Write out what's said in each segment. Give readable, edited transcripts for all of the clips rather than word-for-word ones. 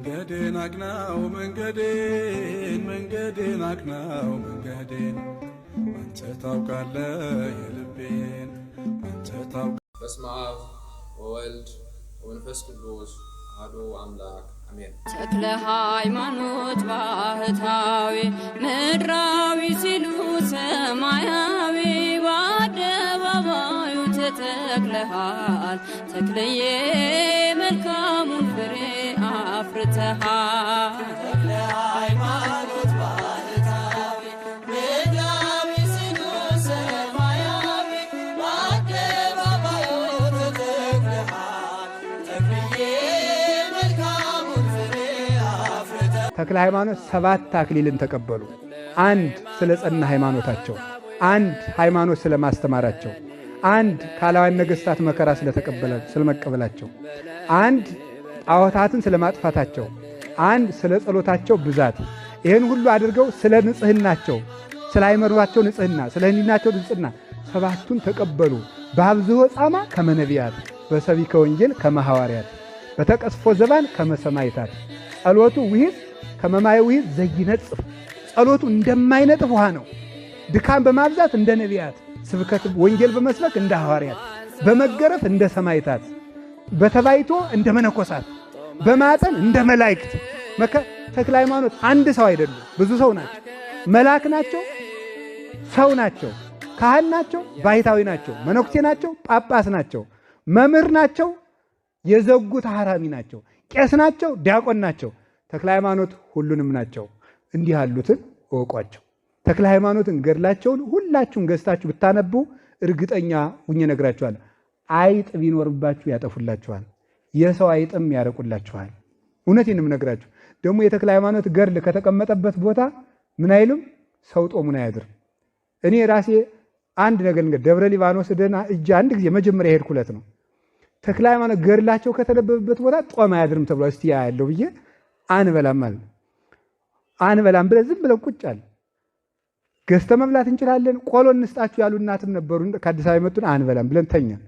መንገዴን አቅናው መንገዴን አቅናው መንገዴን አንተ ታውቃለህ የልቤን አንተ ታውቃለህ። በስመ አብ ወወልድ ወመንፈስ ቅዱስ አሐዱ አምላክ አሜን። ተክለ ሃይማኖት ባህታዊ ምድራዊ ሲሉ ሰማያዊ በአደባባዩ ተተክለሃል ተክለዬ መልካሙን ፍሬ አፍርተሃል። ተክለ ሃይማኖት ባህታዊ ምድራዊ ሲሉ ሰማያዊ በአደባባዩ ተተክለሃል ተክለዬ ተክለ ሃይማኖት 7 አክሊልን ተቀበሉ። አንድ ስለ ጸና ሃይማኖታቸው፣ አንድ ሃይማኖት ስለ ማስተማራቸው፣ አንድ ካላውያን ነገሥታት መከራ ስለመቀበላቸው፣ አንድ ጣዖታትን ስለ ማጥፋታቸው፣ አንድ ስለ ጸሎታቸው ብዛት። ይህን ሁሉ አድርገው ስለ ንጽህናቸው፣ ስለ ሃይማኖታቸው ንጽህና፣ ስለ ሕሊናቸው ንጽህና 7ቱን ተቀበሉ። በአብዝሖ ጻማ ከመነቢያት በሰቢከ ወንጌል ከመሐዋርያት በተቀስፎ ዘባን ከመሰማይታት ጸሎቱ ውሂብ ከመማየ ውሂብ ዘይነጽፍ። ጸሎቱ እንደማይነጥፍ ውሃ ነው። ድካም በማብዛት እንደ ነቢያት፣ ስብከት ወንጌል በመስበክ እንደ ሐዋርያት፣ በመገረፍ እንደ ሰማይታት፣ በተባይቶ እንደ መነኮሳት፣ በማጠን እንደ መላእክት። ተክለ ሃይማኖት አንድ ሰው አይደሉም፣ ብዙ ሰው ናቸው። መልአክ ናቸው፣ ሰው ናቸው፣ ካህን ናቸው፣ ባሕታዊ ናቸው፣ መነኩሴ ናቸው፣ ጳጳስ ናቸው፣ መምህር ናቸው፣ የዘጉ ታሃራሚ ናቸው፣ ቄስ ናቸው፣ ዲያቆን ናቸው። ተክለ ሃይማኖት ሁሉንም ናቸው። እንዲህ ያሉትን እወቋቸው። ተክለ ሃይማኖትን ገድላቸውን ሁላችሁም ገዝታችሁ ብታነቡ እርግጠኛ ሁኜ እነግራችኋለሁ፣ አይጥ ቢኖርባችሁ ያጠፉላችኋል፣ የሰው አይጥም ያረቁላችኋል። እውነቴን እነግራችሁ። ደግሞ የተክለ ሃይማኖት ገድል ከተቀመጠበት ቦታ ምን አይልም፣ ሰው ጦሙን አያድርም። እኔ ራሴ አንድ ነገር ደብረ ሊባኖስ ደና እጅ አንድ ጊዜ መጀመሪያ ሄድኩለት ነው። ተክለ ሃይማኖት ገድላቸው ከተነበበበት ቦታ ጦም አያድርም ተብሎ እስቲ ያለው ብዬ አንበላም ማለት አንበላም ብለን ዝም ብለን ቁጭ አለ። ገዝተ መብላት እንችላለን፣ ቆሎ እንስጣችሁ ያሉ እናትም ነበሩ ከአዲስ አበባ የመጡን። አንበላም ብለን ተኛን።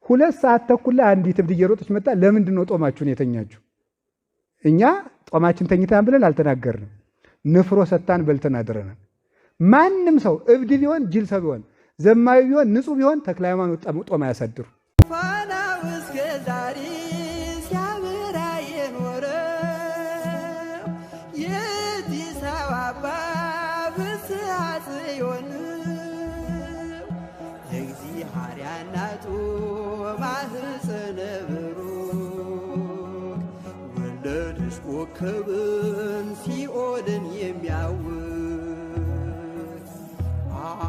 2 ሰዓት ተኩል ላይ አንዲት እብድ እየሮጠች መጣ። ለምንድን ነው ጦማችሁን የተኛችሁ? እኛ ጦማችን ተኝታን ብለን አልተናገርንም። ንፍሮ ሰታን በልተን አድረናል። ማንም ሰው እብድ ቢሆን ጅል ሰው ቢሆን ዘማዊ ቢሆን ንጹህ ቢሆን ተክለ ሃይማኖት ጦም አያሳድሩ። ፋናው እስከ ዛሬ ሲያበራ የኖረው የአዲስ አበባ ብስራት ጽዮን የእግዚአብሔር እናቱ ማኅፀነ ብሩክ ወለደች ኮከብን ሲኦልን የሚያውቅ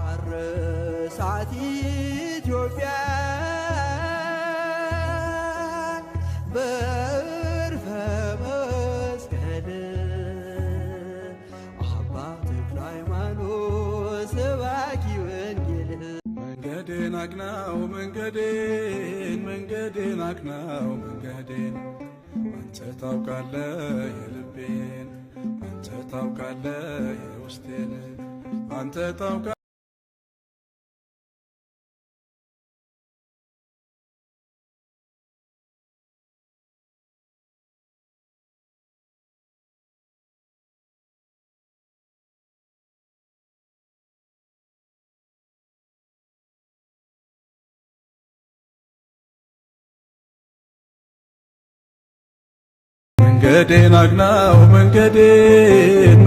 አረሳት ኢትዮጵያ በዕርፈ መስቀል አባ ተክለ ሃይማኖት ሰባኪ ወንጌል። መንገዴን አቅናው መንገዴን አቅናው መንገዴን አንተ ታውቃለህ የልቤን አንተ ታውቃለህ የውስጤን አንተ ታውቃለህ። መንገዴን አቅናው መንገዴን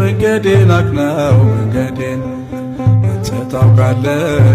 አቅናው መንገዴን አንተ ታውቃለህ